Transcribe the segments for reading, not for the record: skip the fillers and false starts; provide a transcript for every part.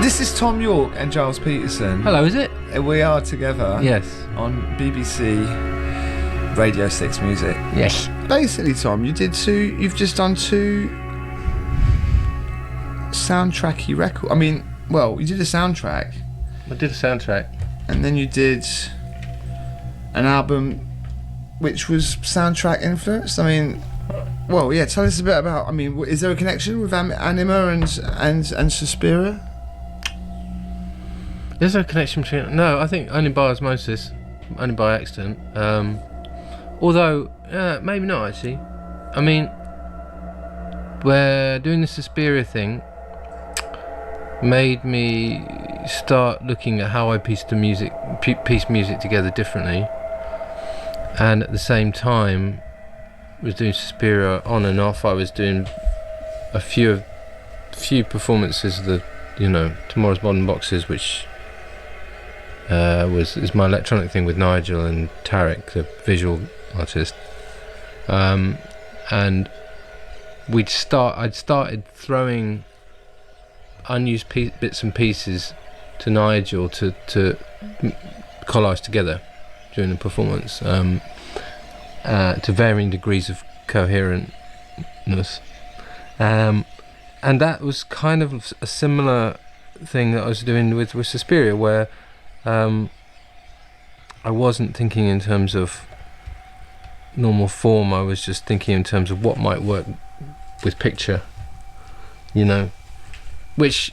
This is Thom Yorke and Giles Peterson. Hello, is it? We are together. Yes. On BBC Radio 6 Music. Yes. Basically, Tom, you've just done two soundtracky records. I mean, well, you did a soundtrack. I did a soundtrack. And then you did an album which was soundtrack influenced. I mean, well, yeah, tell us a bit about, I mean, is there a connection with ANIMA and Suspiria? Is there a connection between... No, I think only by osmosis, only by accident. Although, maybe not actually. I mean, we're doing the Suspiria thing made me start looking at how I piece music together differently, and at the same time was doing Suspiria on and off. I was doing a few performances of the, Tomorrow's Modern Boxes, which is my electronic thing with Nigel and Tarek, the visual artist, and I'd started throwing unused bits and pieces to Nigel to collage together during the performance, to varying degrees of coherentness, and that was kind of a similar thing that I was doing with Suspiria, where I wasn't thinking in terms of normal form. I was just thinking in terms of what might work with picture, which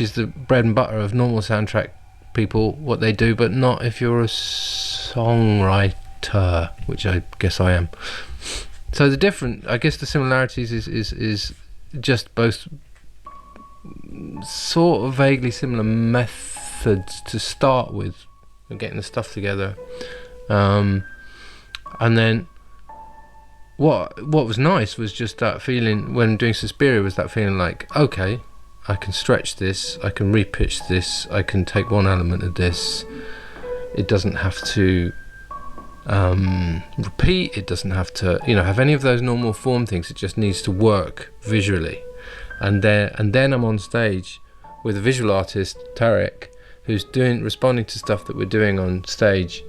is the bread and butter of normal soundtrack people, what they do, but not if you're a songwriter, which I guess I am. So the similarities is just both sort of vaguely similar methods to start with, getting the stuff together, and then what was nice was just that feeling when doing Suspiria, was that feeling like, okay, I can stretch this, I can repitch this, I can take one element of this, it doesn't have to repeat, it doesn't have to have any of those normal form things, it just needs to work visually. And then I'm on stage with a visual artist, Tarek, who's responding to stuff that we're doing on stage,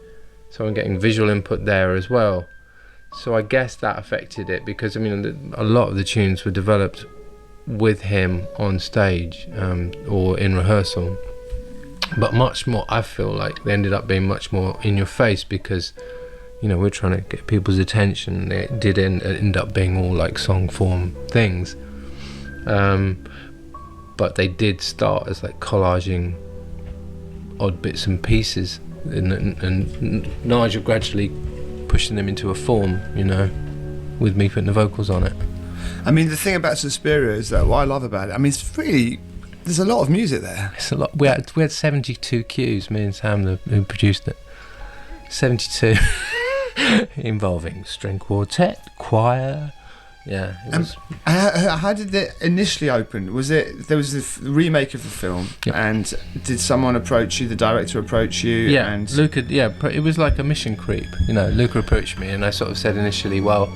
so I'm getting visual input there as well. So I guess that affected it, because a lot of the tunes were developed with him on stage, or in rehearsal, but much more, I feel like they ended up being much more in your face, because we're trying to get people's attention. They did end up being all like song form things, but they did start as like collaging odd bits and pieces, and Nigel gradually pushing them into a form, with me putting the vocals on it. I mean, the thing about Suspiria is that what I love about it, it's really, there's a lot of music there. It's a lot. We had 72 cues, me and Sam, who produced it. 72, involving string quartet, choir. Yeah. How did it initially open? There was a remake of the film, yep. And did someone approach you? The director approach you? Yeah, and Luca. Yeah, it was like a mission creep. Luca approached me, and I sort of said initially, well,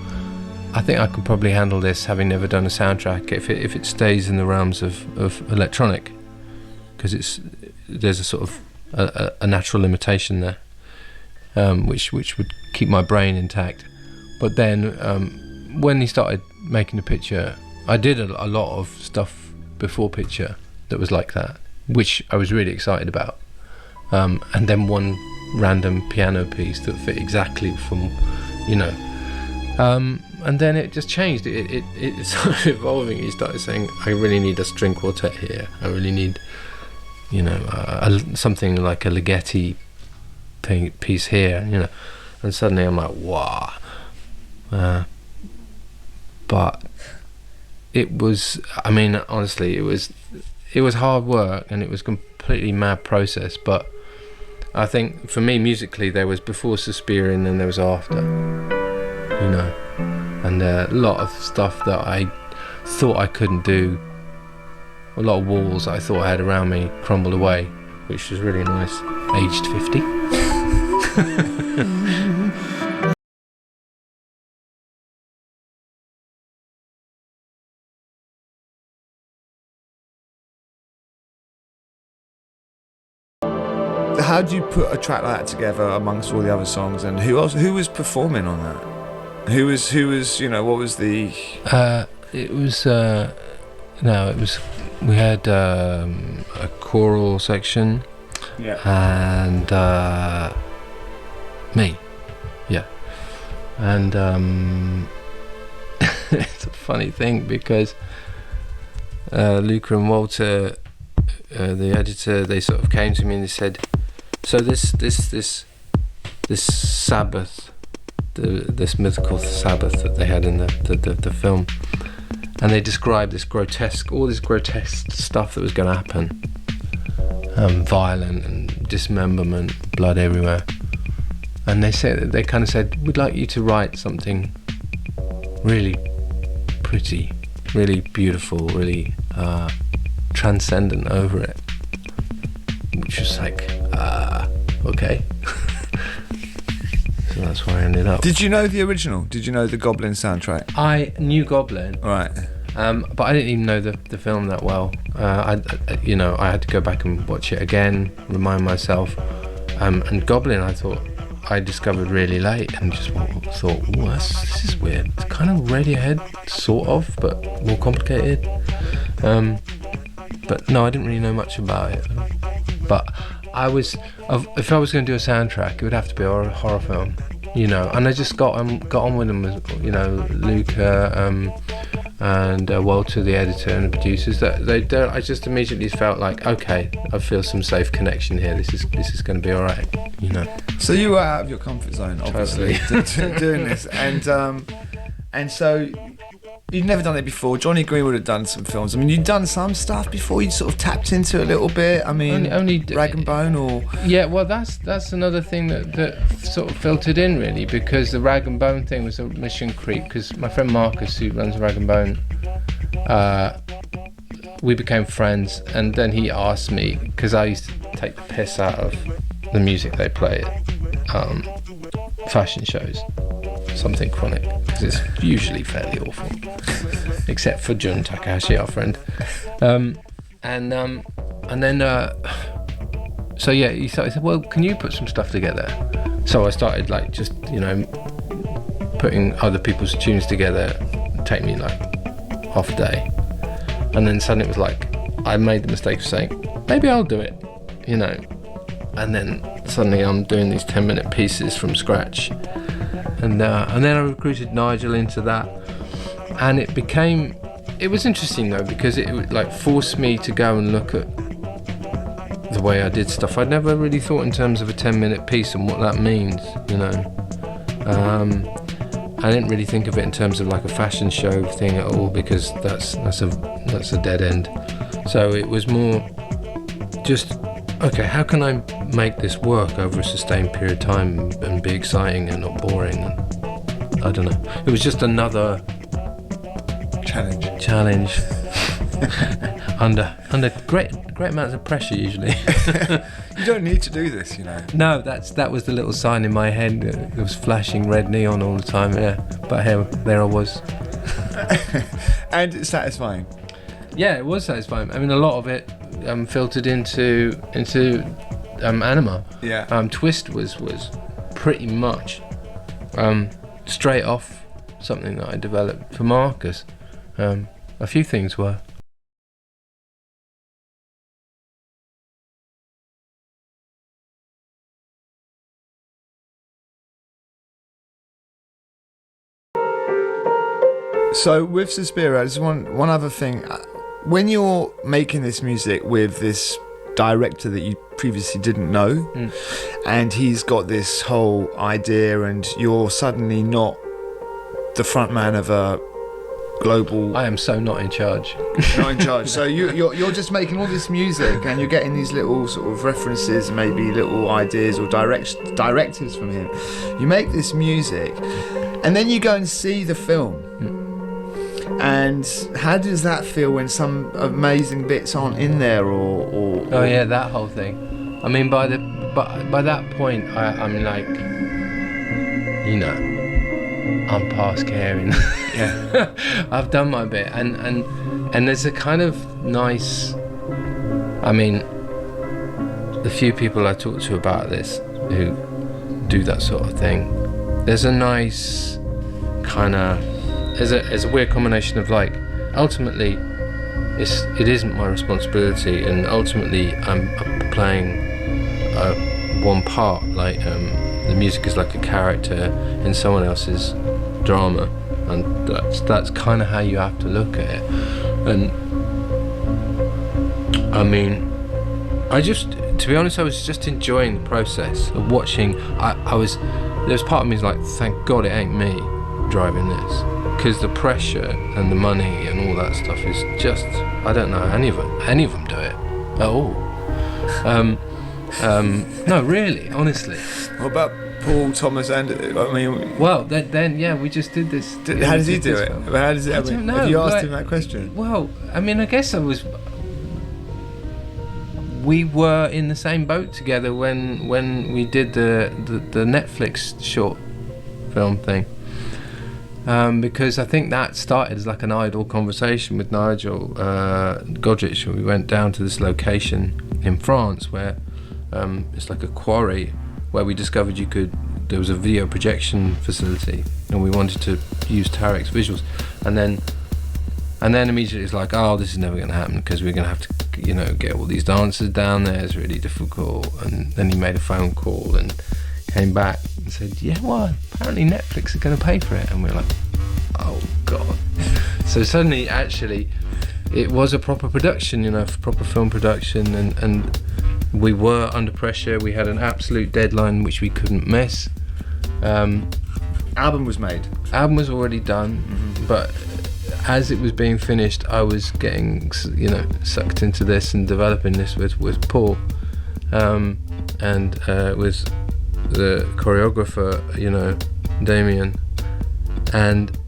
I think I can probably handle this, having never done a soundtrack, if it stays in the realms of electronic, because there's a sort of a natural limitation there, which would keep my brain intact. But then when he started making the picture, I did a lot of stuff before picture that was like that, which I was really excited about, and then one random piano piece that fit exactly from, and then it just changed. It started evolving. He started saying, I really need a string quartet here, I really need something like a Ligeti piece here, and suddenly I'm like, wow. But it was, honestly, it was hard work, and it was a completely mad process. But I think for me, musically, there was before Suspiria and then there was after, and a lot of stuff that I thought I couldn't do, a lot of walls that I thought I had around me crumbled away, which was really nice, aged 50. how do you put a track like that together amongst all the other songs, and who was performing on that? Who was what was the? It was we had a choral section, and me, and it's a funny thing because Luca and Walter, the editor, they sort of came to me and they said, so this Sabbath, this mythical Sabbath that they had in the film, and they described all this grotesque stuff that was going to happen, violent and dismemberment, blood everywhere, and they kind of said, we'd like you to write something really pretty, really beautiful, really transcendent over it, which was like, okay. So that's where I ended up. Did you know the original? Did you know the Goblin soundtrack? I knew Goblin, right, but I didn't even know the film that well. I had to go back and watch it again, remind myself. And Goblin, I discovered really late, and just thought, this is weird. It's kind of Radiohead, sort of, but more complicated. But no, I didn't really know much about it. But if I was going to do a soundtrack, it would have to be a horror film, And I just got on with them, Luca and Walter, the editor and the producers. I just immediately felt like, okay, I feel some safe connection here. This is going to be all right, So you were out of your comfort zone, obviously, doing this, and so. You'd never done it before. Johnny Green would have done some films. I mean, you'd done some stuff before. You'd sort of tapped into it a little bit. I mean, only Rag and Bone, or well, that's another thing that sort of filtered in really, because the Rag and Bone thing was a mission creep. Because my friend Marcus, who runs Rag and Bone, we became friends, and then he asked me, because I used to take the piss out of the music they play at fashion shows. Something chronic, because it's usually fairly awful, except for Jun Takahashi, our friend. And then he said, well, can you put some stuff together? So I started putting other people's tunes together. It'd take me like half a day, and then suddenly it was like I made the mistake of saying, maybe I'll do it, and then suddenly I'm doing these 10-minute pieces from scratch. And then I recruited Nigel into that, and it was interesting though, because it forced me to go and look at the way I did stuff. I'd never really thought in terms of a 10-minute piece and what that means, I didn't really think of it in terms of like a fashion show thing at all, because that's a dead end. So it was more just, okay, how can I make this work over a sustained period of time and be exciting and not boring? And I don't know. It was just another challenge under great amounts of pressure usually. You don't need to do this, No, that was the little sign in my head. It was flashing red neon all the time. Yeah, but there I was. And it's satisfying. Yeah, it was satisfying. I mean, a lot of it filtered into ANIMA. Yeah. Twist was pretty much straight off something that I developed for Marcus. A few things were. So with Suspiria, there's one other thing. When you're making this music with this director that you previously didn't know, and he's got this whole idea, and you're suddenly not the front man of a global... I am so not in charge. Not in charge. So you're just making all this music, and you're getting these little sort of references, maybe little ideas or directives from him. You make this music, and then you go and see the film. And how does that feel when some amazing bits aren't in there, or Oh yeah, that whole thing. I mean, by that point, I'm like, I'm past caring. Yeah. I've done my bit, and there's a kind of nice, I mean, the few people I talk to about this who do that sort of thing, there's a nice kind of, there's a weird combination of like, ultimately it isn't my responsibility, and ultimately I'm playing one part, like the music is like a character in someone else's drama, and that's kind of how you have to look at it. And I mean, to be honest, I was just enjoying the process of watching. There's part of me is like, thank God it ain't me driving this, because the pressure and the money and all that stuff is just, I don't know any of them do it at all. No, really, honestly. What about Paul, Thomas, and I mean? Well, then yeah, we just did this. How does he do it? How does it? I don't know. Have you asked him that question? Well, I mean, I guess we were in the same boat together when we did the Netflix short film thing. Because I think that started as like an idle conversation with Nigel Godrich. We went down to this location in France where it's like a quarry where we discovered there was a video projection facility, and we wanted to use Tarek's visuals, and then immediately it's like, oh, this is never going to happen because we're going to have to, get all these dancers down there. It's really difficult. And then he made a phone call and came back and said, yeah, well, apparently Netflix are going to pay for it. And we're like, oh God. So suddenly, actually, it was a proper production, proper film production, and we were under pressure. We had an absolute deadline which we couldn't miss. Album was made. Album was already done, but as it was being finished, I was getting, sucked into this and developing this with Paul, and with the choreographer, Damien, and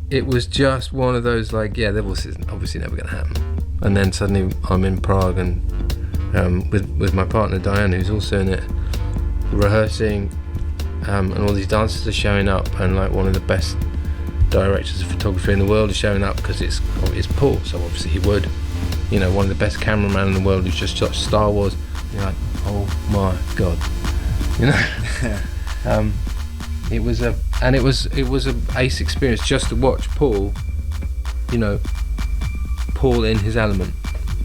it was just one of those like, yeah, this is obviously never going to happen. And then suddenly I'm in Prague and with my partner Diane, who's also in it, rehearsing, and all these dancers are showing up, and like one of the best directors of photography in the world is showing up because it's Paul, so obviously he would, one of the best cameraman in the world who's just shot Star Wars. You're like, oh my God, it was a ace experience just to watch Paul, Paul in his element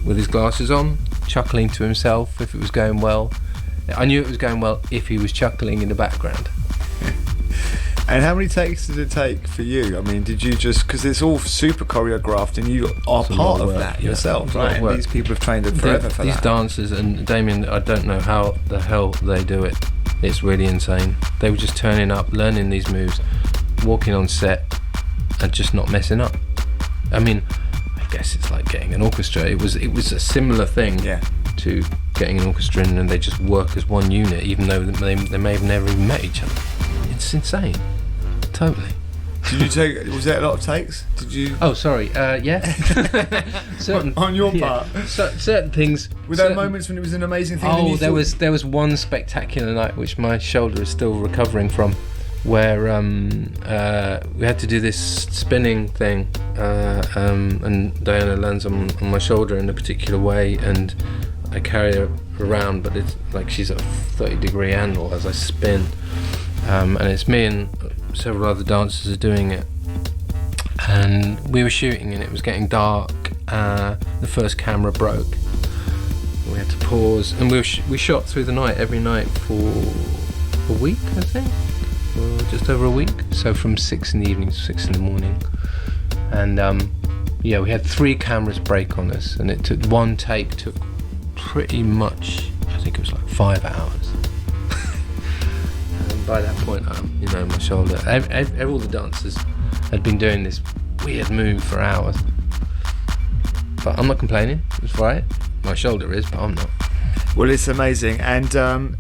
with his glasses on, chuckling to himself if it was going well. I knew it was going well if he was chuckling in the background. And how many takes did it take for you? I mean, did you just, because it's all super choreographed and you are part of that yourself, right? And these people have trained it forever for these that. These dancers, and Damien, I don't know how the hell they do it. It's really insane. They were just turning up, learning these moves, walking on set and just not messing up. I mean, I guess it's like getting an orchestra. It was a similar thing to getting an orchestra, and they just work as one unit, even though they may have never even met each other. It's insane. Totally. Did you take? Was there a lot of takes? Did you? Oh, sorry. Yeah. Certain on your part. Certain things. Were there moments when it was an amazing thing? Oh, there was one spectacular night which my shoulder is still recovering from, where we had to do this spinning thing, and Diana lands on my shoulder in a particular way, and I carry her around, but it's like she's at a 30-degree angle as I spin, and it's me and several other dancers are doing it, and we were shooting and it was getting dark. The first camera broke, we had to pause, and we shot through the night, every night for a week, I think, or just over a week, so from 6 in the evening to 6 in the morning, and we had 3 cameras break on us, and it took one take, took pretty much, I think it was like 5 hours. By that point, my shoulder, all the dancers had been doing this weird move for hours, but I'm not complaining. It's right. My shoulder is, but I'm not. Well, it's amazing, and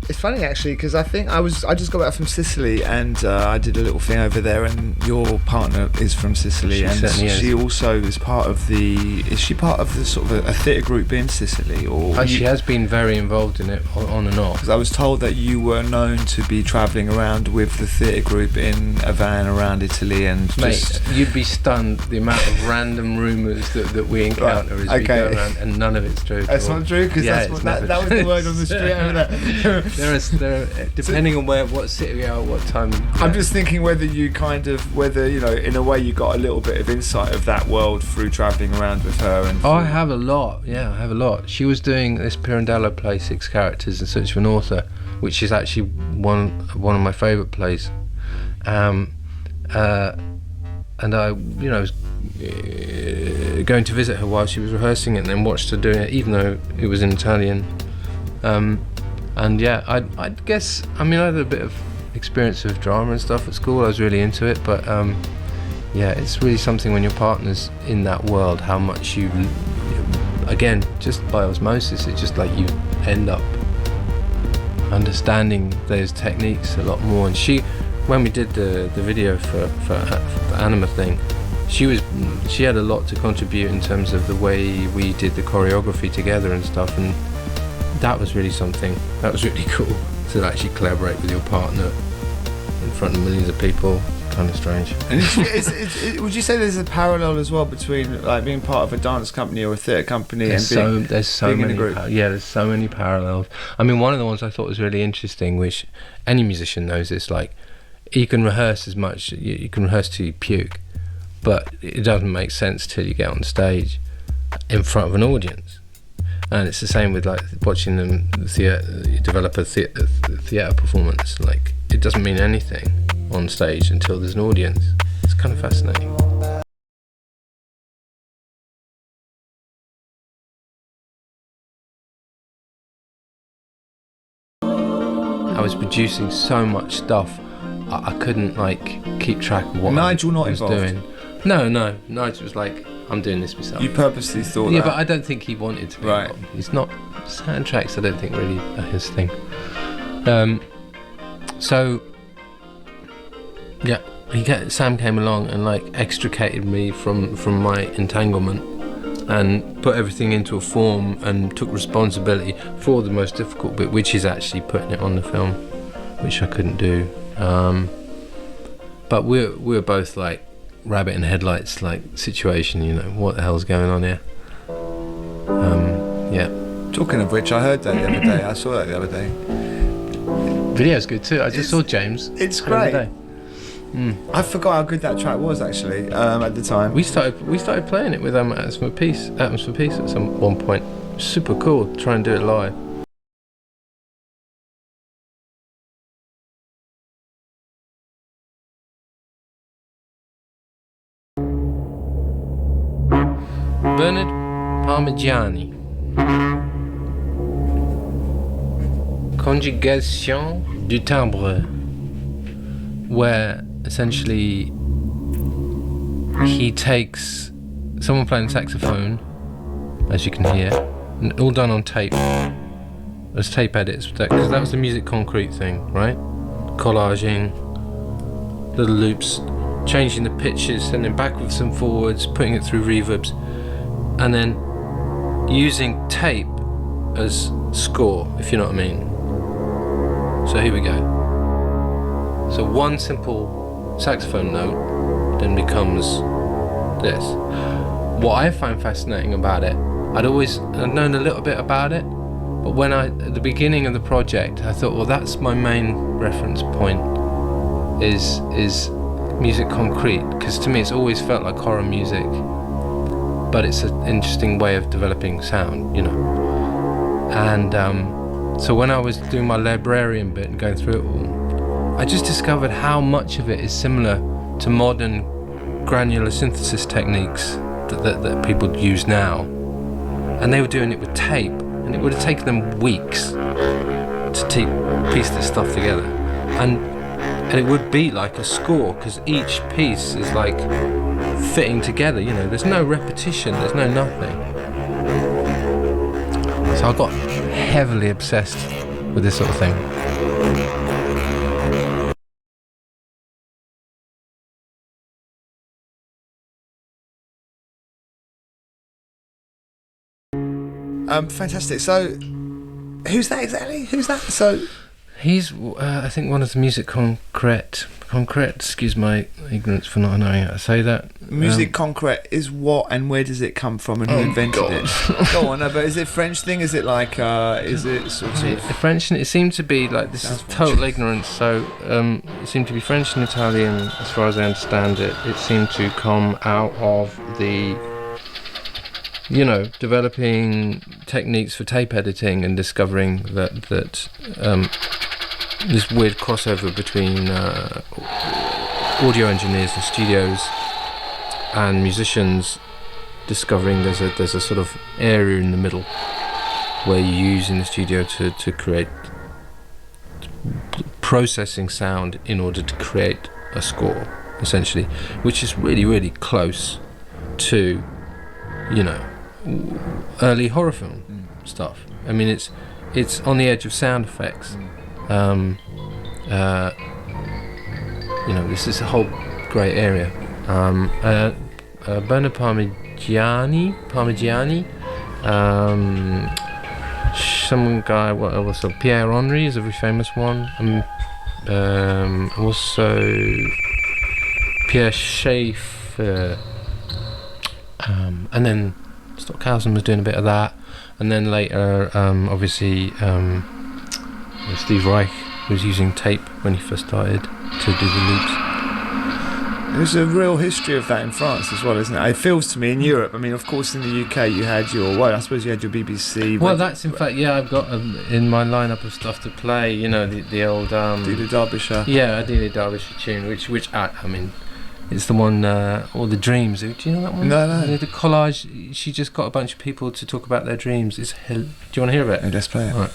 it's funny actually, because I think I just got back from Sicily, and I did a little thing over there, and your partner is from Sicily, and she also is part of the. Is she part of the sort of a theatre group in Sicily, or? She has been very involved in it, on and off. Because I was told that you were known to be travelling around with the theatre group in a van around Italy, and mate, you'd be stunned the amount of random rumours that we encounter as we go around, and none of it's true. That's not true, because that was the word on the street over there. there are depending on what city we are, what time. I'm just thinking whether in a way you got a little bit of insight of that world through travelling around with her. And I have a lot. Yeah, I have a lot. She was doing this Pirandello play, 6 Characters in Search of an Author, which is actually one of my favourite plays. And I, was going to visit her while she was rehearsing it, and then watched her doing it, even though it was in Italian. And yeah, I guess, I had a bit of experience with drama and stuff at school. I was really into it, but yeah, it's really something when your partner's in that world, how much you again, just by osmosis, it's just like you end up understanding those techniques a lot more. And when we did the video for the ANIMA thing, she had a lot to contribute in terms of the way we did the choreography together and stuff, and that was really something. That was really cool to actually collaborate with your partner in front of millions of people. Kind of strange. And would you say there's a parallel as well between like being part of a dance company or a theatre company there's so many there's so many parallels. One of the ones I thought was really interesting, which any musician knows, is like you can rehearse as much, you can rehearse till you puke, but it doesn't make sense till you get on stage in front of an audience. And it's the same with like watching them develop a theatre performance. Like it doesn't mean anything on stage until there's an audience. It's kind of fascinating. I was producing so much stuff, I couldn't like keep track of what Nigel I was doing. No, Nigel was like, I'm doing this myself. You purposely thought that? Yeah, but I don't think he wanted to be right. involved. It's not, soundtracks I don't think really are his thing. So yeah, Sam came along and like extricated me from my entanglement and put everything into a form and took responsibility for the most difficult bit, which is actually putting it on the film, which I couldn't do. But we're both like rabbit in headlights like situation, what the hell's going on here? Yeah. Talking of which, I heard that the other day. I saw that the other day. Video's good too. I just saw James. It's great. I forgot how good that track was actually at the time. We started playing it with Atoms for Peace at one point. Super cool to try and do it live. Bernard Parmegiani. Conjugaison du Timbre, where essentially he takes someone playing saxophone, as you can hear, and all done on tape. There's tape edits, because that was the music concrete thing, right? Collaging, little loops, changing the pitches, sending backwards and forwards, putting it through reverbs, and then using tape as score, if you know what I mean. So here we go. So one simple saxophone note then becomes this. What I find fascinating about it, I'd known a little bit about it, but at the beginning of the project, I thought, well, that's my main reference point, is music concrete, because to me it's always felt like horror music, but it's an interesting way of developing sound, And so when I was doing my librarian bit and going through it all, I just discovered how much of it is similar to modern granular synthesis techniques that people use now. And they were doing it with tape, and it would have taken them weeks to piece this stuff together. And it would be like a score, because each piece is like fitting together, there's no repetition, there's no nothing. So I got heavily obsessed with this sort of thing. Fantastic. So, who's that exactly? Who's that? So, He's, I think, one of the music concrete. Excuse my ignorance for not knowing how to say that. Music concrete is what, and where does it come from, and who invented it? Go on, no, but is it a French thing? Is it like, is it sort of... The French, it seemed to be like, this is total ignorance, so it seemed to be French and Italian, as far as I understand it. It seemed to come out of the, developing techniques for tape editing and discovering that this weird crossover between audio engineers and studios and musicians, discovering there's a sort of area in the middle where you use in the studio to create processing sound in order to create a score, essentially, which is really, really close to, early horror film stuff. I mean, it's on the edge of sound effects. This is a whole grey area. Bernard Parmegiani, some guy, what else? Pierre Henry is a very famous one. Also Pierre Schaeffer, and then Stockhausen was doing a bit of that, and then later, obviously, Steve Reich was using tape when he first started to do the loops. There's a real history of that in France as well, isn't it? It feels to me in Europe. I mean, of course, in the UK you had I suppose you had your BBC. Well, that's in fact, I've got in my lineup of stuff to play. The old Delia Derbyshire. Yeah, a Delia Derbyshire tune, which I mean, it's the one, All the Dreams. Do you know that one? No. The collage. She just got a bunch of people to talk about their dreams. Do you want to hear of it? Let's play it. All right.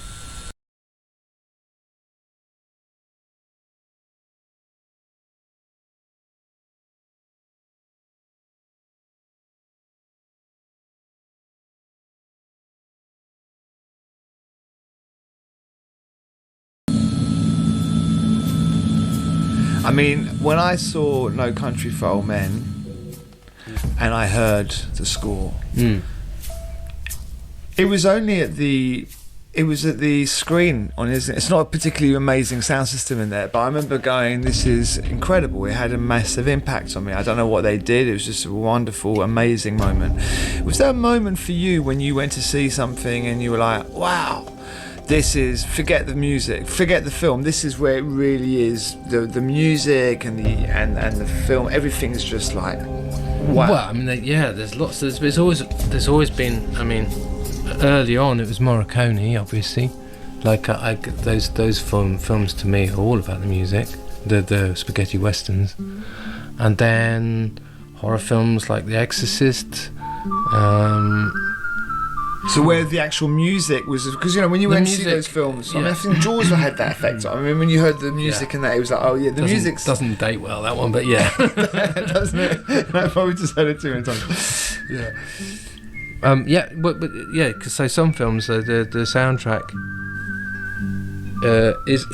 I mean, when I saw No Country for Old Men and I heard the score, it was only at the screen on his. It's not a particularly amazing sound system in there, but I remember going, "This is incredible." It had a massive impact on me. I don't know what they did. It was just a wonderful, amazing moment. Was there a moment for you when you went to see something and you were like, "Wow"? This is, forget the music, forget the film. This is where it really is. The music and the film, everything's just like, wow. Well, I mean, there's lots. There's always been. I mean, early on it was Morricone, obviously. Like those films to me are all about the music, the spaghetti westerns, and then horror films like The Exorcist. So where the actual music was, because when you went to see those films, I mean, I think Jaws had that effect. I mean, when you heard the music and that, it was like, oh yeah, the music doesn't date well, that one, but yeah, doesn't it? I probably just heard it too many times. Yeah. Because so some films, the soundtrack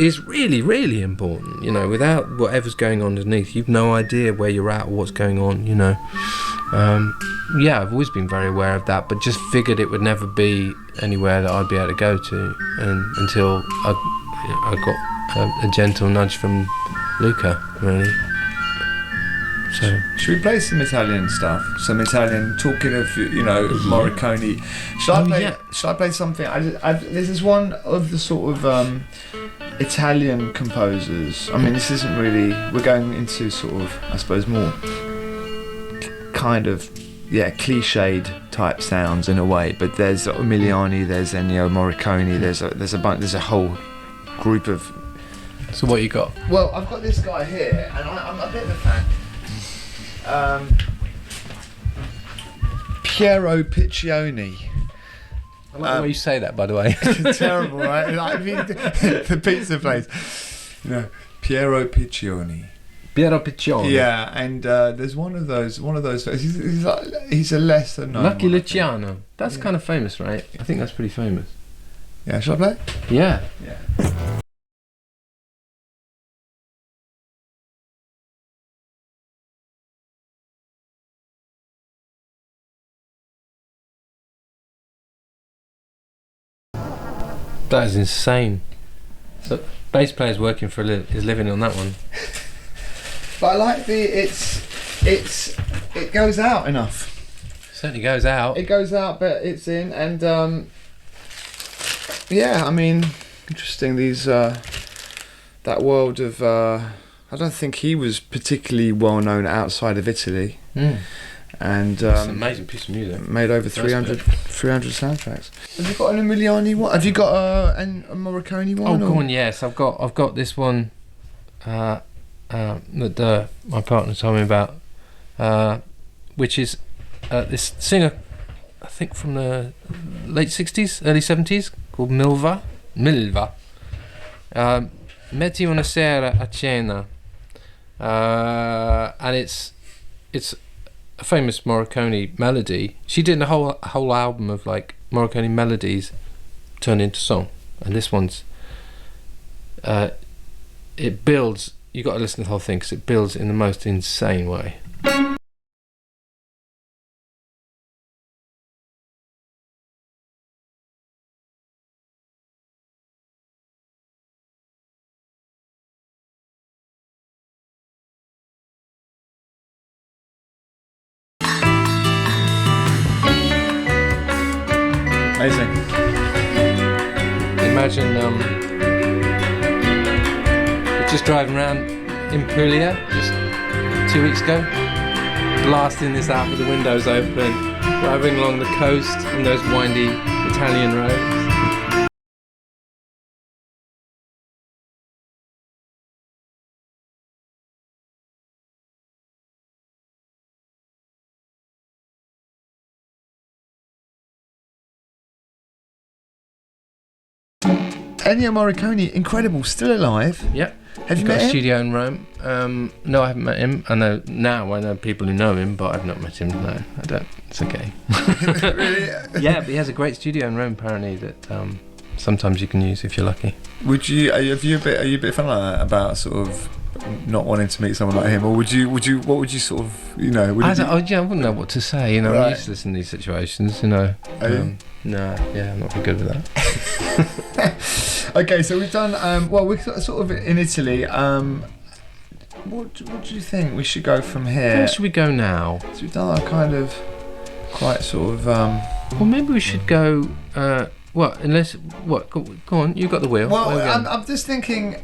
is really, really important. Without whatever's going on underneath, you've no idea where you're at or what's going on. I've always been very aware of that, but just figured it would never be anywhere that I'd be able to go to, and until I got a gentle nudge from Luca, really. So should we play some Italian stuff? Some Italian, talking of Morricone. Should I play something? This is one of the sort of Italian composers. I mean, this isn't really. We're going into sort of, I suppose, more kind of cliched type sounds in a way. But there's Emiliani, there's Ennio, Morricone. There's a whole group of. So what you got? Well, I've got this guy here, and I'm a bit of a fan. Piero Piccioni. I like the way you say that, by the way. Terrible, right? Like, the pizza place. Piero Piccioni. Piero Piccioni. Yeah, and there's one of those. He's a lesser known. Lucky Luciano. That's kind of famous, right? I think that's pretty famous. Yeah, shall I play? Yeah. That is insane. So bass player's working for his living on that one. But I like it goes out enough. Certainly goes out. It goes out, but it's in, and yeah, I mean, interesting. These that world of I don't think he was particularly well known outside of Italy, and it's an amazing piece of music. Made over 300 soundtracks. Have you got an Emiliani one? Have you got a Morricone one? Oh, go on. Yes, I've got this one that my partner told me about, which is this singer, I think from the late 60s, early 70s, called Milva. Metti una sera a Cena, and it's a famous Morricone melody. She did a whole album of like Morricone melodies turned into song, and this one's it builds. You got to listen to the whole thing because it builds in the most insane way. Amazing. Imagine just driving around in Puglia just 2 weeks ago, blasting this out with the windows open, driving along the coast in those windy Italian roads. Ennio Morricone, incredible, still alive. Yep. Have you met got a him? studio in Rome. No, I haven't met him. I know people who know him, but I've not met him. No, I don't. It's okay. Really? Yeah, but he has a great studio in Rome apparently that sometimes you can use if you're lucky. Are you a bit fun like that about sort of not wanting to meet someone like him, or what would you sort of, you know? I wouldn't know what to say. You know, Right. I'm useless in these situations. You know. No, yeah, I'm not very good with that. Okay, so we've done. We're sort of in Italy. What do you think we should go from here? Where should we go now? So we've done our kind of quite sort of. Well, maybe we should go. Go on, you got the wheel. Well, Where are we going? I'm just thinking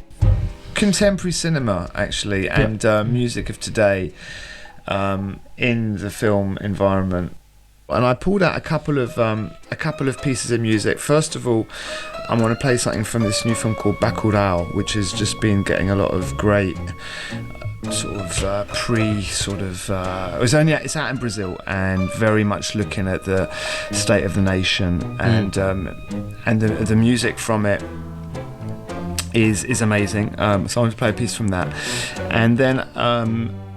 contemporary cinema actually, and music of today in the film environment. And I pulled out a couple of pieces of music. First of all, I want to play something from this new film called Bacurau, which has just been getting a lot of great it's out in Brazil and very much looking at the state of the nation, and the music from it is amazing. So I want to play a piece from that, and then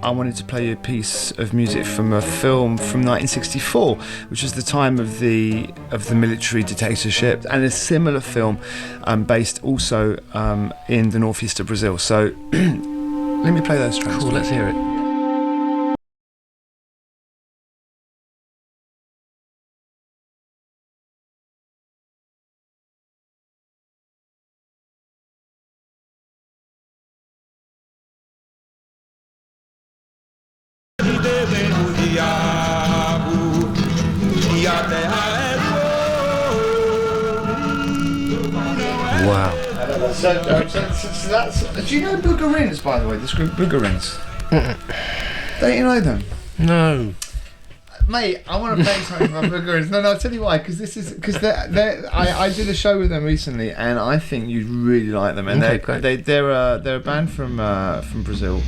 I wanted to play a piece of music from a film from 1964, which was the time of the military dictatorship, and a similar film based also in the northeast of Brazil. So let me play those tracks. Cool, let's hear it. Wow. So that's. Do you know Boogerins, by the way? This group Boogerins. Don't you know them? No. Mate, I want to play something from Boogerins. No, I'll tell you why. Because I did a show with them recently, and I think you'd really like them. And Okay, they're a band from Brazil.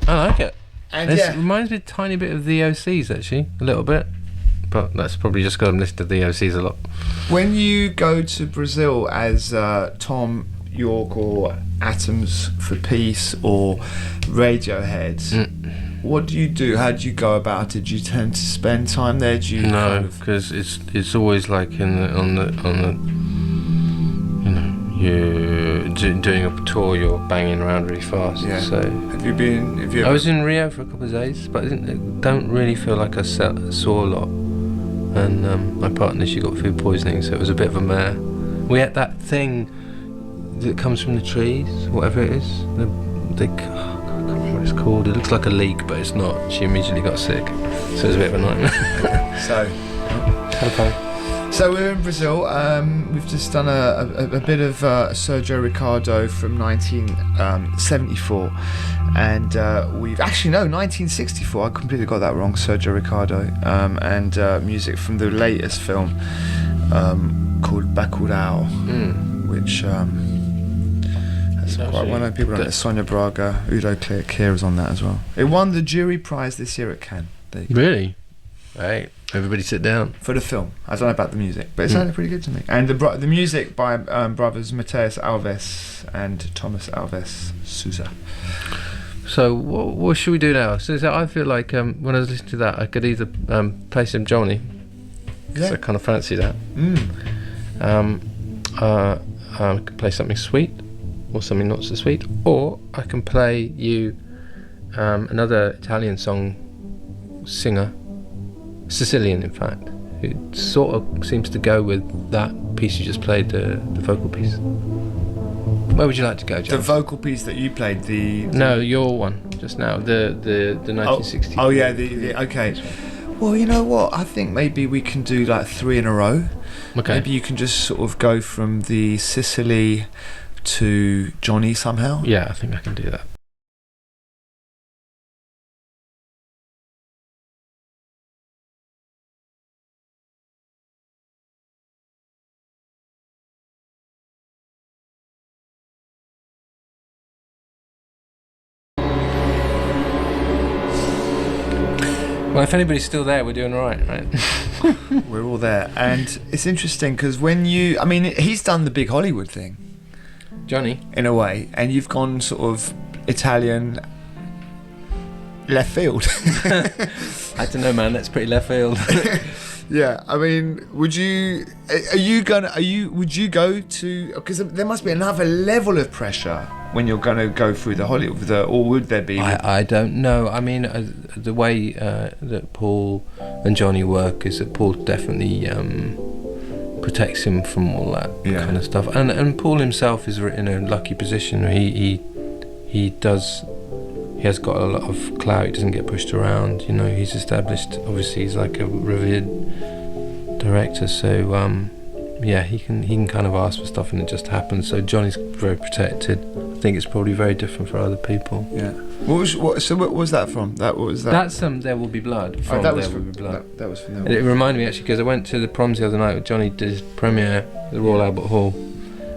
I like it. And This reminds me a tiny bit of the OCs, actually, a little bit. But that's probably just got them listed the OCs a lot. When you go to Brazil as Thom Yorke or Atoms for Peace or Radiohead, what do you do? How do you go about it? Do you tend to spend time there? Do you No, because it's always like on the you're doing a tour, you're banging around really fast. Yeah. So I was in Rio for a couple of days, but I don't really feel like I saw a lot. And my partner, she got food poisoning, so it was a bit of a mare. We had that thing that comes from the trees, whatever it is. I can't remember what it's called. It looks like a leek, but it's not. She immediately got sick, so it was a bit of a nightmare. So we're in Brazil. We've just done a bit of Sergio Ricardo from 1974, and we've actually 1964. I completely got that wrong. Sergio Ricardo, and music from the latest film called Bacurau, which has quite well-known people on it. Sonia Braga, Udo Kier is on that as well. It won the jury prize this year at Cannes. Really? Right. Everybody sit down. For the film. I don't know about the music, but it sounded pretty good to me. And the music by brothers Mateus Alves and Thomas Alves Souza. So what should we do now? So I feel like when I was listening to that, I could either play some Johnny, because I kind of fancy that. I could play something sweet, or something not so sweet, or I can play you another Italian song singer, Sicilian in fact, who sort of seems to go with that piece you just played, the vocal piece. Where would you like to go, John? The vocal piece that you played, No, your one just now, the 1960s. Oh yeah, okay. Well, you know what? I think maybe we can do like 3 in a row. Okay. Maybe you can just sort of go from the Sicily to Johnny somehow. Yeah, I think I can do that. Well, if anybody's still there, we're doing all right, right? We're all there. And it's interesting because he's done the big Hollywood thing. Johnny? In a way. And you've gone sort of Italian left field. I don't know, man. That's pretty left field. Yeah, I mean, would you go to, because there must be another level of pressure when you're going to go through the Hollywood, or would there be? I don't know. I mean, the way that Paul and Johnny work is that Paul definitely protects him from all that kind of stuff, and Paul himself is in a lucky position. He has got a lot of clout. He doesn't get pushed around. You know, he's established. Obviously, he's like a revered director. So he can kind of ask for stuff, and it just happens. So Johnny's very protected. I think it's probably very different for other people. Yeah. What was that from? What was that? That's There Will Be Blood. From There Will Be Blood. That was from There. And it reminded me actually because I went to the proms the other night with Johnny. Did his premiere at the Royal Albert Hall.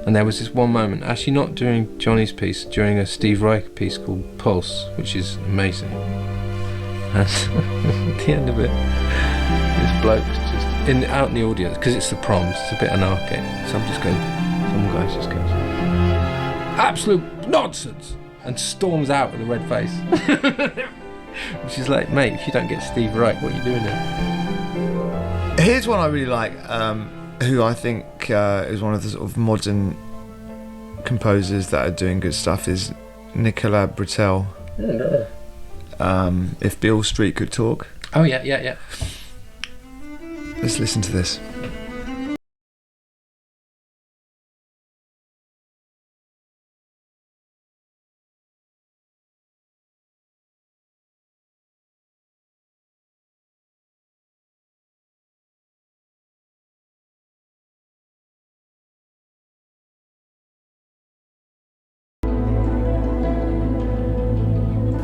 And there was this one moment, actually not during Johnny's piece, during a Steve Reich piece called Pulse, which is amazing. And at the end of it, this bloke's just out in the audience, because it's the proms, it's a bit anarchic. So I'm just going, some guy's just going, absolute nonsense, and storms out with a red face. Which is like, mate, if you don't get Steve Reich, what are you doing there? Here's one I really like. Who I think is one of the sort of modern composers that are doing good stuff is Nicolas Bretel. If Beale Street Could Talk. Oh yeah. Let's listen to this.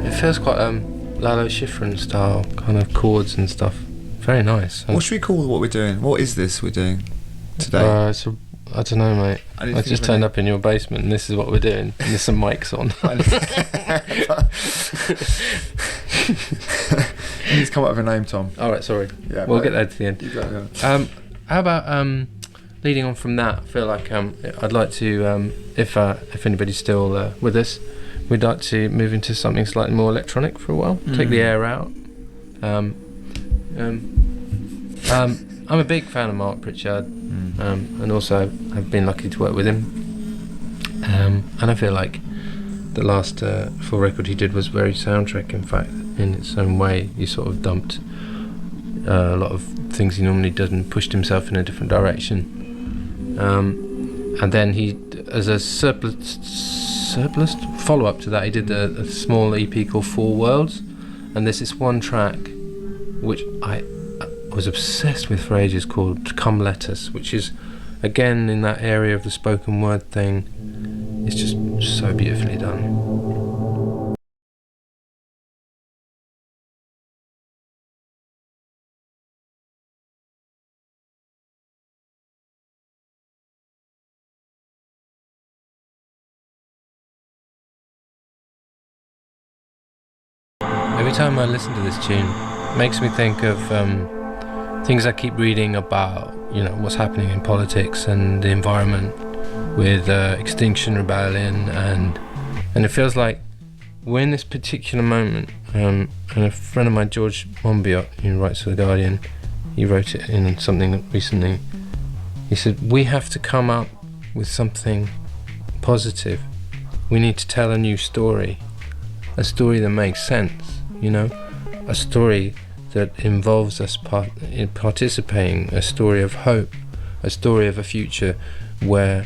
It feels quite Lalo Schifrin style kind of chords and stuff. Very nice. What should we call what we're doing? What is this we're doing today? I don't know, mate. I just turned up in your basement and this is what we're doing. And there's some mics on. You need to come up with a name, Tom. Alright, sorry. Yeah, we'll get that to the end. You got it. How about leading on from that, I feel like I'd like to, if anybody's still with us, we'd like to move into something slightly more electronic for a while. Take the air out. I'm a big fan of Mark Pritchard, and also have been lucky to work with him. And I feel like the last full record he did was very soundtrack, in fact, in its own way. He sort of dumped a lot of things he normally did and pushed himself in a different direction. And then he, as a surplus follow-up to that, he did a small EP called Four Worlds, and there's this one track which I was obsessed with for ages called Come Let Us, which is again in that area of the spoken word thing. It's just so beautifully done. Every time I listen to this tune, it makes me think of things I keep reading about, what's happening in politics and the environment with Extinction Rebellion, and it feels like we're in this particular moment. And a friend of mine, George Monbiot, who writes for The Guardian, he wrote it in something recently. He said, we have to come up with something positive. We need to tell a new story, a story that makes sense, a story that involves us in participating, a story of hope, a story of a future where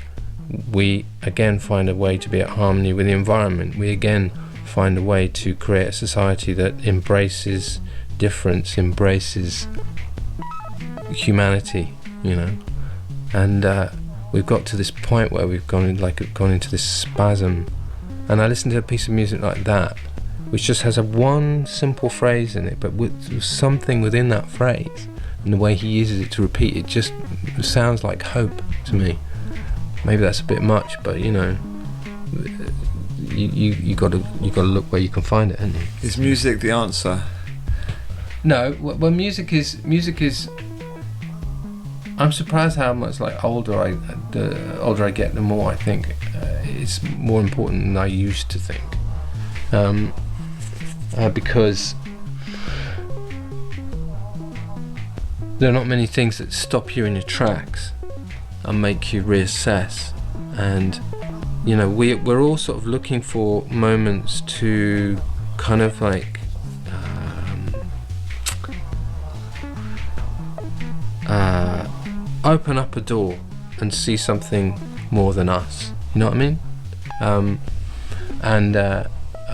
we again find a way to be at harmony with the environment. We again find a way to create a society that embraces difference, embraces humanity, and we've got to this point where we've gone into this spasm. And I listen to a piece of music like that, which just has one simple phrase in it, but with something within that phrase and the way he uses it to repeat it just sounds like hope to me. Maybe that's a bit much, but you got to look where you can find it, haven't you? Is music the answer? No. Well, music is. I'm surprised how much the older I get, the more I think it's more important than I used to think. Because there are not many things that stop you in your tracks and make you reassess, and we're all sort of looking for moments to kind of open up a door and see something more than us, you know what I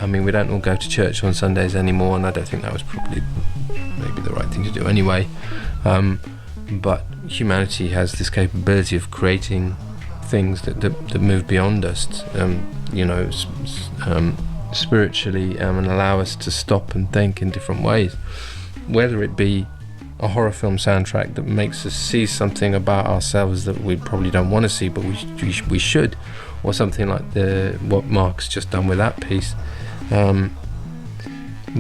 mean? We don't all go to church on Sundays anymore, and I don't think that was probably maybe the right thing to do anyway. But humanity has this capability of creating things that move beyond us, spiritually, and allow us to stop and think in different ways. Whether it be a horror film soundtrack that makes us see something about ourselves that we probably don't want to see, but we should, or something like what Mark's just done with that piece.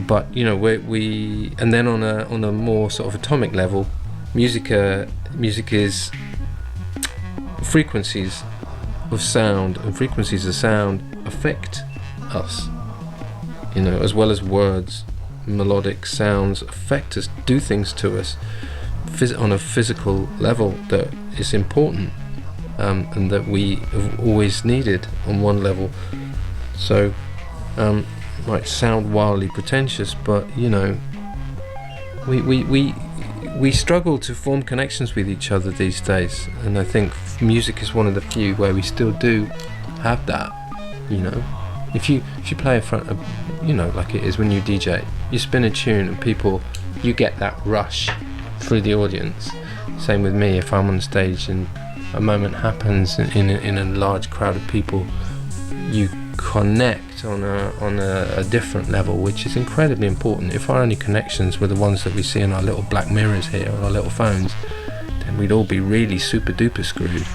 But we and then on a more sort of atomic level, music is frequencies of sound, and frequencies of sound affect us, as well as words. Melodic sounds affect us, do things to us on a physical level that is important, and that we have always needed on one level. So it might sound wildly pretentious, but we struggle to form connections with each other these days, and I think music is one of the few where we still do have that. If you play in front of, like it is when you DJ, you spin a tune and you get that rush through the audience. Same with me, if I'm on stage and a moment happens in a large crowd of people, you connect on a different level, which is incredibly important. If our only connections were the ones that we see in our little black mirrors here or our little phones, then we'd all be really super duper screwed,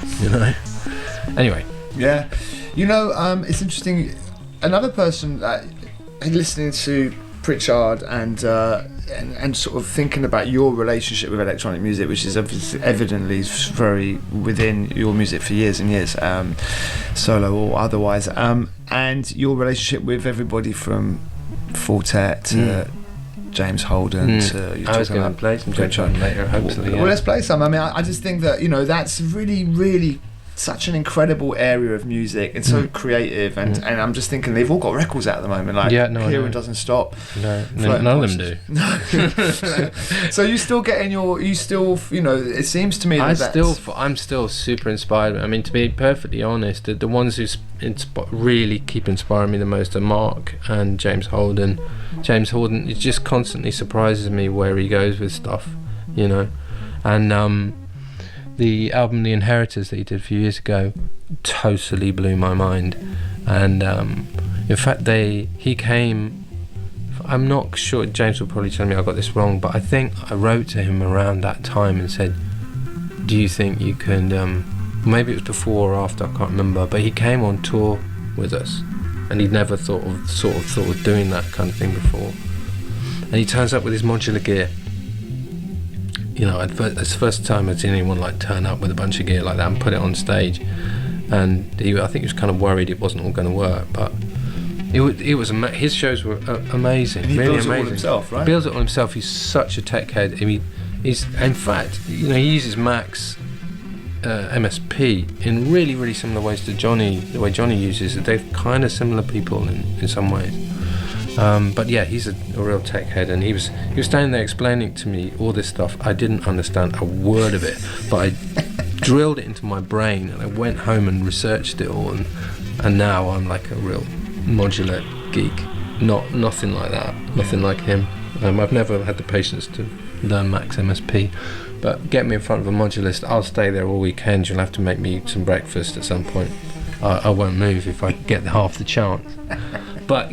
Anyway. Yeah. It's interesting. Another person listening to Pritchard and and sort of thinking about your relationship with electronic music, which is evidently very within your music for years and years, solo or otherwise, and your relationship with everybody from Fortet to James Holden to... I was going to play some James Holden later, hopefully. Well, let's play some. I mean, I just think that, that's really, really such an incredible area of music and so creative, and I'm just thinking they've all got records out at the moment, like Piero doesn't stop. None of them do. No. So you still getting it seems to me that I'm still super inspired. I mean, to be perfectly honest, the ones who really keep inspiring me the most are Mark and James Holden. James Holden, it just constantly surprises me where he goes with stuff, and the album The Inheritors that he did a few years ago totally blew my mind. And in fact he came, I'm not sure, James will probably tell me I got this wrong, but I think I wrote to him around that time and said, do you think you can, maybe it was before or after, I can't remember, but he came on tour with us and he'd never thought of doing that kind of thing before. And he turns up with his modular gear. It's the first time I'd seen anyone like turn up with a bunch of gear like that and put it on stage, and I think he was kind of worried it wasn't all going to work, but it was his shows were amazing. And he really builds amazing. It all himself, right? He builds it all himself. He's such a tech head. I mean, he's in fact, he uses Mac's MSP in really, really similar ways to Johnny. The way Johnny uses it, they're kind of similar people in some ways. But yeah, he's a real tech head, and he was standing there explaining to me all this stuff. I didn't understand a word of it, but I drilled it into my brain, and I went home and researched it all, and now I'm like a real modular geek. Nothing like that, nothing like him. I've never had the patience to learn Mac's MSP, but get me in front of a modulist, I'll stay there all weekend. You'll have to make me some breakfast at some point. I won't move if I get half the chance. But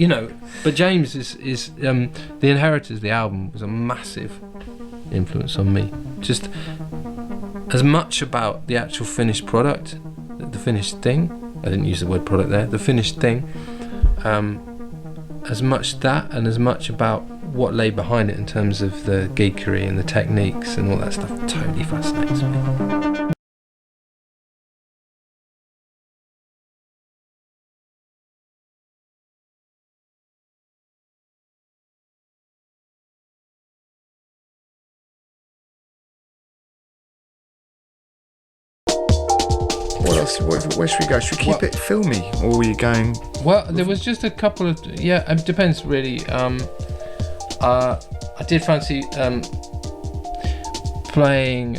but James is The Inheritors, the album, was a massive influence on me. Just as much about the actual finished product, the finished thing. I didn't use the word product there. The finished thing. As much that, and as much about what lay behind it in terms of the geekery and the techniques and all that stuff. Totally fascinates me. Where should we go? Should we keep it filmy, or are you going? Well, there was just a couple of it depends really. I did fancy playing,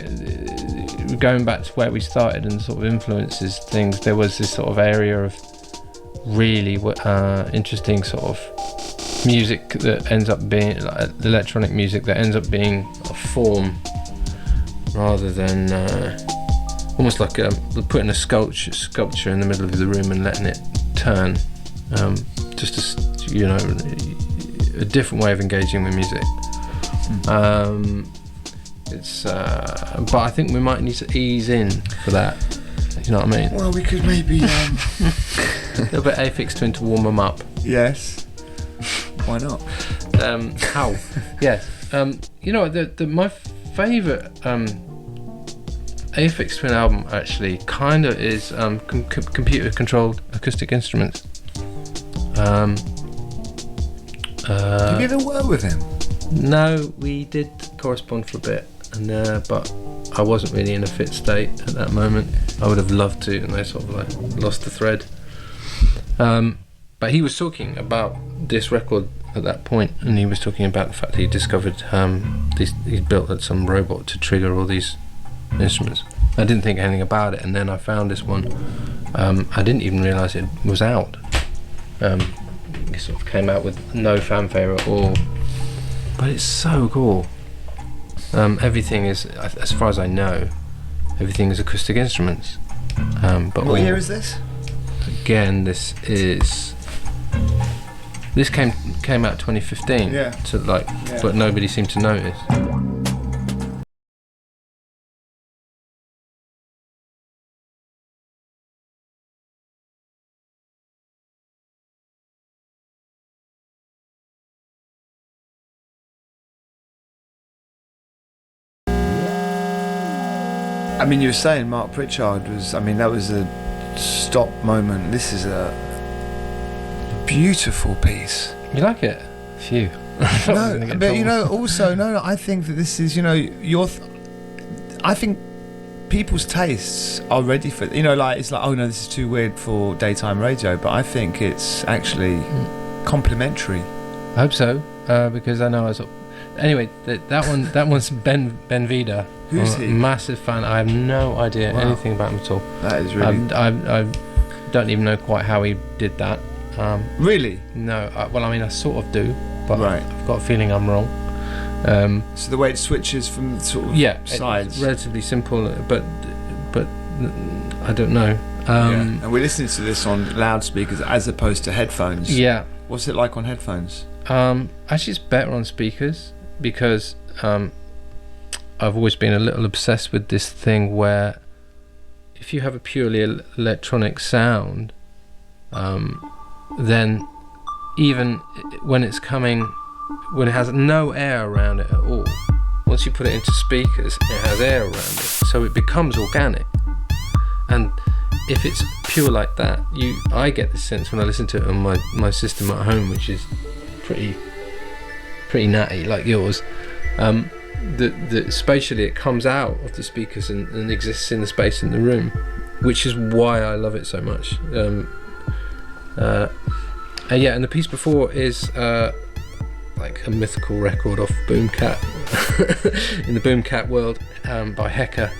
going back to where we started and sort of influences things. There was this sort of area of really interesting sort of music that ends up being like electronic music that ends up being a form rather than. Almost like putting a sculpture in the middle of the room and letting it turn. Just a different way of engaging with music. But I think we might need to ease in for that. You know what I mean? Well, we could maybe a little bit Aphex Twin to warm them up. Yes. Why not? How? Yes. My favourite. Aphex Twin album actually kind of is computer controlled acoustic instruments. Have you ever worked with him? No, we did correspond for a bit, and but I wasn't really in a fit state at that moment. I would have loved to, and I sort of like lost the thread. But he was talking about this record at that point, and he was talking about the fact that he discovered he's built some robot to trigger all these instruments. I didn't think anything about it, and then I found this one. I didn't even realise it was out. It sort of came out with no fanfare at all, but it's so cool. Everything is, as far as I know, everything is acoustic instruments. But what year is this? Again, this came out 2015. Yeah. But nobody seemed to notice. I mean, you were saying Mark Pritchard was. I mean, that was a stop moment. This is a beautiful piece. You like it? Phew. No, but you know, also no. I think that this is, you know, I think people's tastes are ready for. You know, like it's like, oh no, this is too weird for daytime radio. But I think it's actually complimentary. I hope so, because I know I was. Anyway, that one's Ben Vida. Who's I'm he? a massive fan. I have no idea Wow. anything about him at all. That is really. I don't even know quite how he did that. Really? No, well, I mean, I sort of do, but Right. I've got a feeling I'm wrong. So the way it switches from sort of sides. It's relatively simple, but I don't know. And we're listening to this on loudspeakers as opposed to headphones. Yeah. What's it like on headphones? Actually, it's better on speakers because I've always been a little obsessed with this thing where if you have a purely electronic sound, then even when it's coming, when it has no air around it at all, once you put it into speakers, it has air around it, so it becomes organic. And if it's pure like that, I get the sense when I listen to it on my system at home, which is pretty natty like yours, that spatially it comes out of the speakers and exists in the space in the room, which is why I love it so much. And the piece before is like a mythical record off Boomcat in the Boomcat world, by Hecker.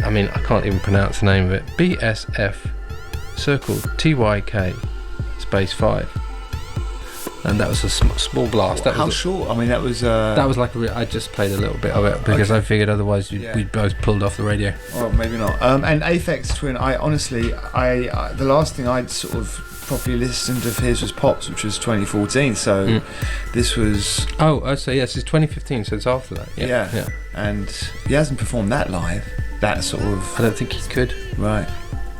I mean, I can't even pronounce the name of it. BSF circle TYK space 5, and that was a small blast. How short? I mean, that was like I just played a little bit of it because I figured otherwise we'd both pulled off the radio. Well, maybe not. And Aphex Twin. I honestly, the last thing I'd sort of properly listened of his was Pops, which was 2014. So this was. So yes, it's 2015. So it's after that. Yeah. And he hasn't performed that live. That sort of. I don't think he could. Right.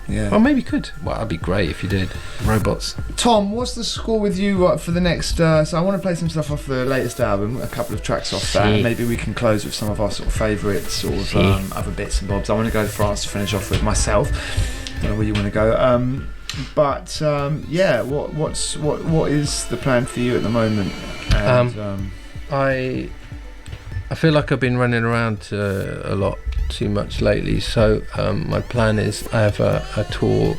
Yeah. Well, maybe he could. Well, that'd be great if you did. Robots. Tom, what's the score with you for the next? So I want to play some stuff off the latest album, a couple of tracks off that, and maybe we can close with some of our sort of favourite sort of other bits and bobs. I want to go to France to finish off with myself. I don't know where you want to go. What is the plan for you at the moment? And, I feel like I've been running around a lot too much lately, so my plan is I have a tour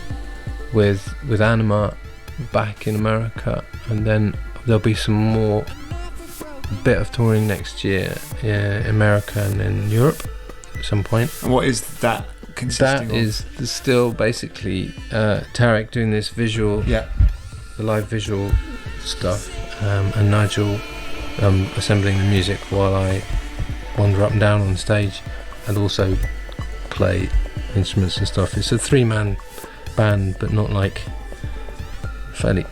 with ANIMA back in America, and then there'll be some more bit of touring next year in America and in Europe at some point. And what is that consisting of? That is still basically Tarek doing this visual, the live visual stuff, and Nigel assembling the music while I wander up and down on stage and also play instruments and stuff. It's a 3-man band, but not like fairly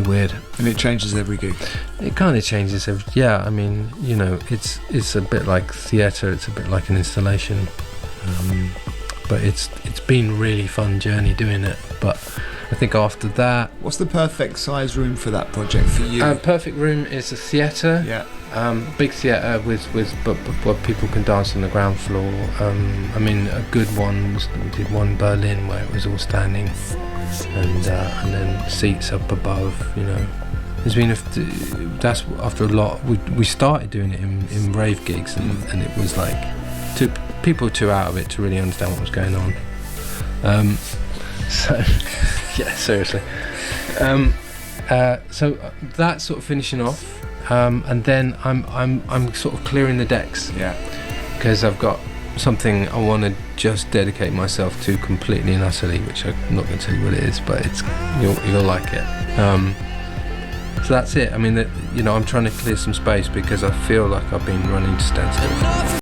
weird. And it changes every gig. It kind of changes every. I mean, you know, it's a bit like theatre. It's a bit like an installation, but it's been really fun journey doing it. But I think after that, what's the perfect size room for that project for you? Perfect room is a theatre. Big theatre but where people can dance on the ground floor. I mean, a good one was, we did one in Berlin where it was all standing, and then seats up above. You know, there's been that's after a lot. We started doing it in rave gigs, and it was like people were too out of it to really understand what was going on. So yeah, seriously. So that's sort of finishing off. And then I'm sort of clearing the decks, because I've got something I want to just dedicate myself to completely and utterly, which I'm not going to tell you what it is, but you'll like it. So that's it. I mean, I'm trying to clear some space because I feel like I've been running to standstill.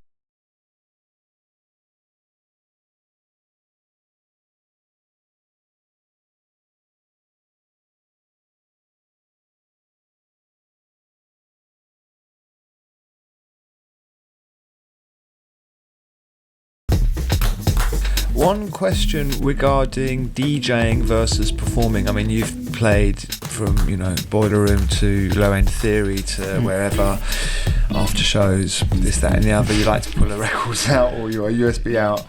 One question regarding DJing versus performing. I mean, you've played from, Boiler Room to Low End Theory to wherever. after shows, this, that, and the other, you like to pull the records out or your USB out.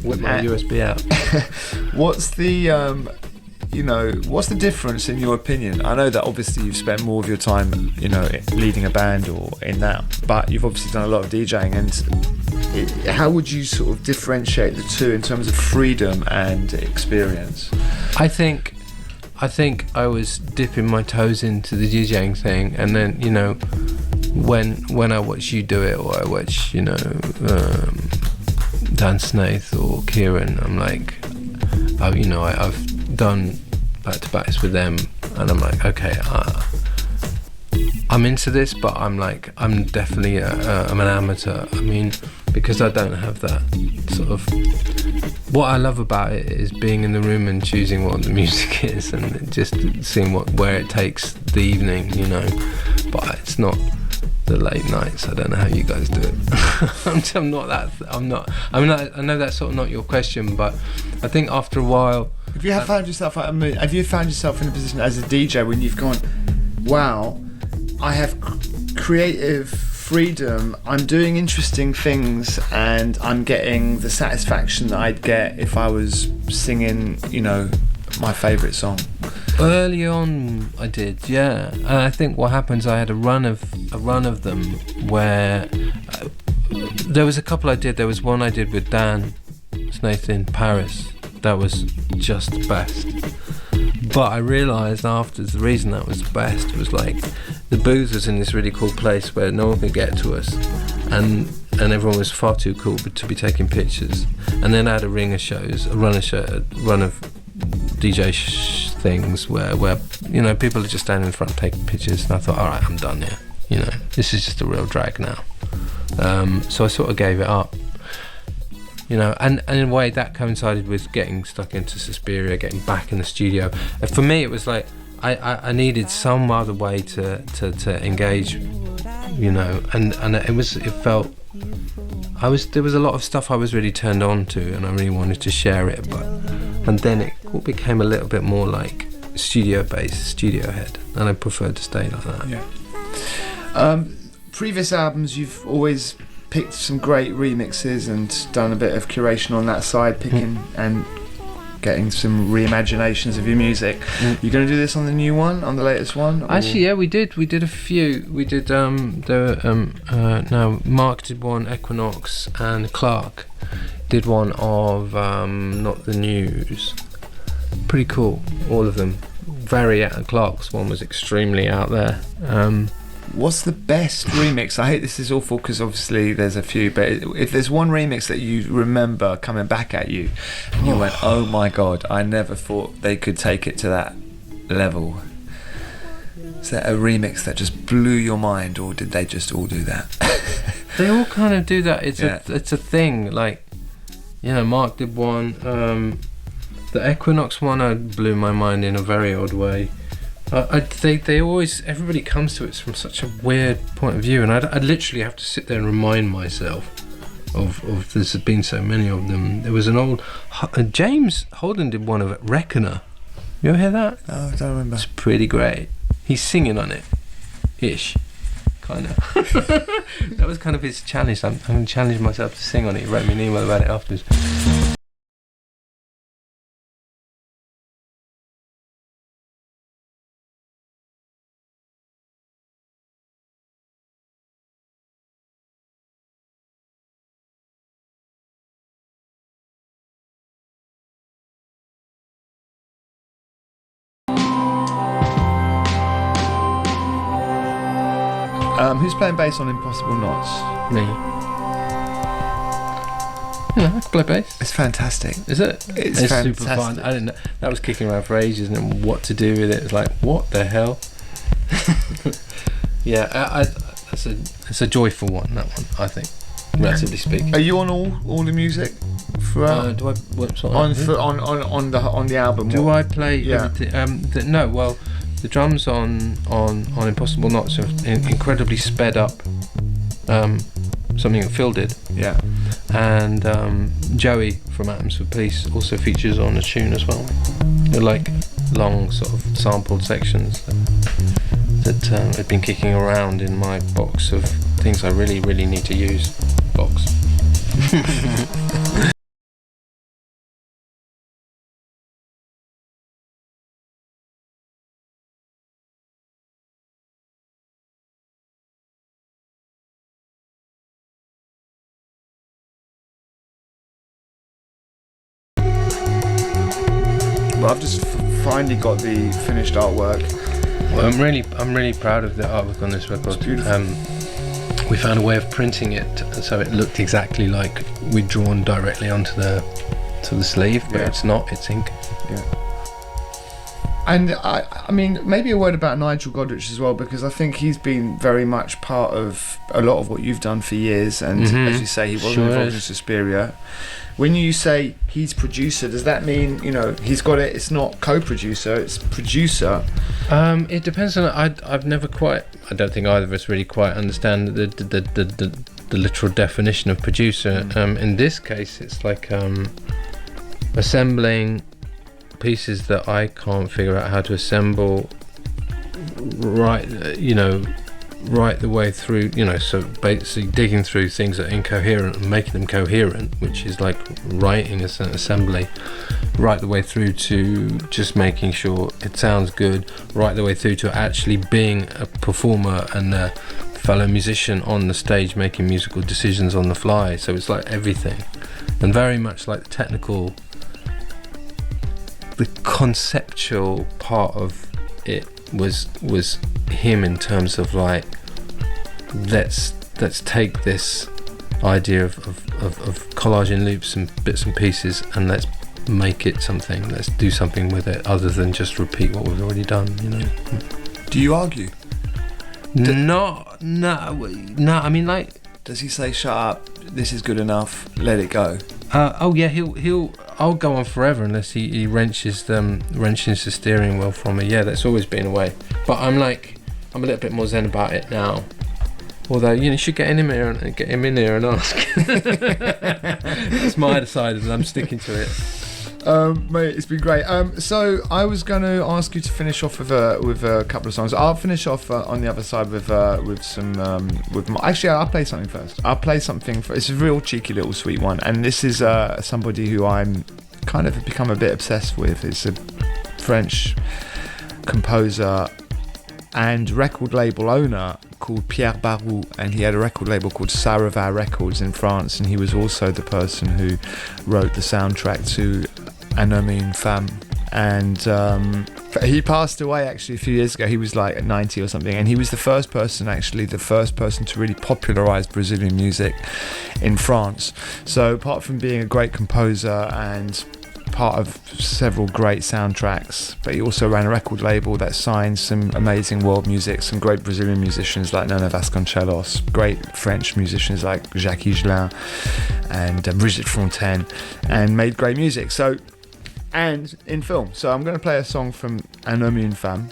Whip my USB out. What's the what's the difference in your opinion? I know that obviously you've spent more of your time, leading a band or in that, but you've obviously done a lot of DJing, and how would you sort of differentiate the two in terms of freedom and experience? I think I was dipping my toes into the DJing thing, and then when I watch you do it, or I watch Dan Snaith or Kieran, I'm like, I've done back-to-backs with them, and I'm like, okay, I'm into this, but I'm definitely I'm an amateur. I mean, because I don't have that sort of. What I love about it is being in the room and choosing what the music is, and just seeing where it takes the evening, But it's not the late nights. I don't know how you guys do it. I'm not that. I mean, I know that's sort of not your question, but I think after a while. Have you found yourself in a position as a DJ when you've gone, wow, I have creative freedom, I'm doing interesting things, and I'm getting the satisfaction that I'd get if I was singing, my favourite song? Early on, I did, yeah. And I think what happens, I had a run of them where there was a couple I did. There was one I did with Dan Snaith in Paris. That was just the best. But I realised afterwards the reason that was the best was like the booth was in this really cool place where no one could get to us, and everyone was far too cool to be taking pictures. And then I had a run of DJ things where people are just standing in front taking pictures, and I thought, all right, I'm done here. This is just a real drag now. So I sort of gave it up. And in a way that coincided with getting stuck into Suspiria, getting back in the studio. And for me, it was like I needed some other way to engage, and there was a lot of stuff I was really turned on to, and I really wanted to share it, and then it all became a little bit more like studio based, studio head, and I preferred to stay like that. Yeah. Previous albums, you've always picked some great remixes and done a bit of curation on that side, picking and getting some reimaginations of your music. You going to do this on the new one, on the latest one? Or? Actually, yeah, we did a few. We did Mark did one, Equinox, and Clark did one of Not the News. Pretty cool, all of them. Very Clark's one was extremely out there. What's the best remix? I hate this is awful because obviously there's a few, but if there's one remix that you remember coming back at you and you went, oh my god, I never thought they could take it to that level. Is there a remix that just blew your mind, or did they just all do that? They all kind of do that. It's a thing. Like, Mark did one. The Equinox one blew my mind in a very odd way. They always, everybody comes to it from such a weird point of view, and I literally have to sit there and remind myself of there's been so many of them. There was an old James Holden did one of it, Reckoner. You ever hear that? Oh, I don't remember. It's pretty great. He's singing on it, ish, kind of. That was kind of his challenge. I'm going to challenge myself to sing on it. He wrote me an email about it afterwards. Who's playing bass on Impossible Knots? Me. Yeah, I can play bass. It's fantastic. Is it? It's super fun. I didn't know. That was kicking around for ages, and what to do with it. It's like, what the hell? Yeah, it's a joyful one, that one, I think, relatively speaking. Are you on all the music throughout? Do I on the album? Do I play? Yeah. Everything? No. Well, the drums on Impossible Knots are incredibly sped up. Something that Phil did. Yeah. And Joey from Atoms for Peace also features on the tune as well. They're like long sort of sampled sections. that had been kicking around in my box of things I really, really need to use box. But I've just finally got the finished artwork. Well, I'm really proud of the artwork on this record. It's beautiful. We found a way of printing it so it looked exactly like we'd drawn directly onto the sleeve, but it's not. It's ink. Yeah. And I mean, maybe a word about Nigel Godrich as well, because I think he's been very much part of a lot of what you've done for years. And as you say, he wasn't involved in Suspiria. When you say he's producer, does that mean, you know, he's got it? It's not co-producer, it's producer. It depends on. I've never quite. I don't think either of us really quite understand the literal definition of producer. In this case, it's like assembling pieces that I can't figure out how to assemble right the way through, so basically digging through things that are incoherent and making them coherent, which is like writing an assembly, right the way through to just making sure it sounds good, right the way through to actually being a performer and a fellow musician on the stage making musical decisions on the fly. So it's like everything, and very much like the conceptual part of it was him, in terms of like, let's take this idea of collaging loops and bits and pieces, and let's make it something. Let's do something with it other than just repeat what we've already done. Do you argue? No. I mean, like, does he say, "Shut up, this is good enough, let it go"? Oh yeah, I'll go on forever unless he wrenches the steering wheel from me. Yeah, that's always been a way. But I'm a little bit more zen about it now. Although, you should get him in here and ask. It's my decided, and I'm sticking to it. Mate, it's been great. So I was going to ask you to finish off with a couple of songs. I'll finish off on the other side with some actually, I'll play something first. I'll play something it's a real cheeky little sweet one, and this is somebody who I'm kind of become a bit obsessed with. It's a French composer and record label owner called Pierre Barou, and he had a record label called Sera Records in France, and he was also the person who wrote the soundtrack to Un Homme et une Femme. And he passed away actually a few years ago. He was like 90 or something, and he was the first person to really popularize Brazilian music in France. So apart from being a great composer and part of several great soundtracks, but he also ran a record label that signed some amazing world music, some great Brazilian musicians like Nana Vasconcelos, great French musicians like Jacques Higelin and Brigitte Fontaine, and made great music. And in film. So I'm going to play a song from Un Homme et une Femme,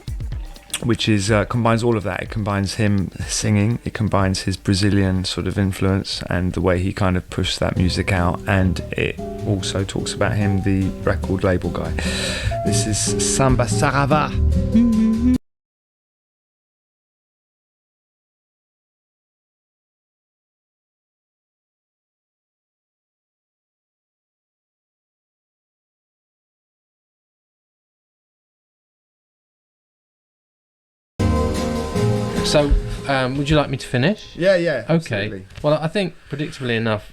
which is combines all of that. It combines him singing, it combines his Brazilian sort of influence and the way he kind of pushed that music out, and it also talks about him, the record label guy. This is Samba Sarava. So, would you like me to finish? Yeah. Okay. Absolutely. Well, I think, predictably enough,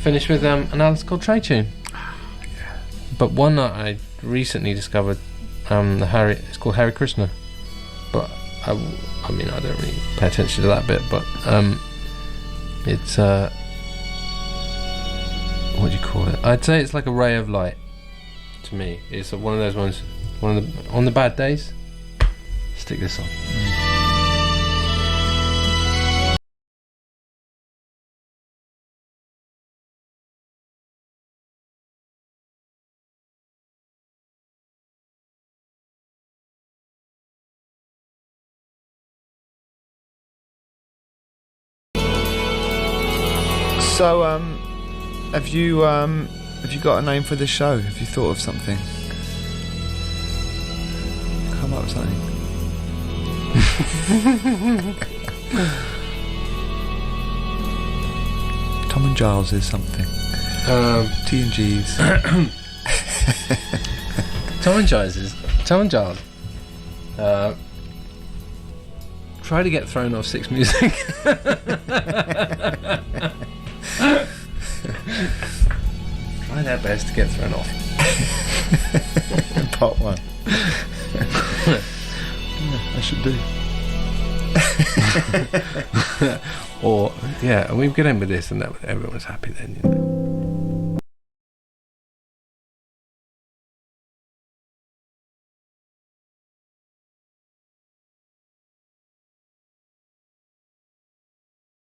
finish with an Alice Coltrane tune. But one that I recently discovered, it's called Hare Krishna. But I mean, I don't really pay attention to that bit. But it's what do you call it? I'd say it's like a ray of light to me. It's one of those ones. On the bad days, stick this on. So, have you got a name for this show? Have you thought of something? Come up something. Tom and Giles is something. T and G's. Tom and Giles. Try to get thrown off Six Music. Try their best to get thrown off. Part 1. I should do. Or, yeah, and we get in with this and that everyone's happy then, you know.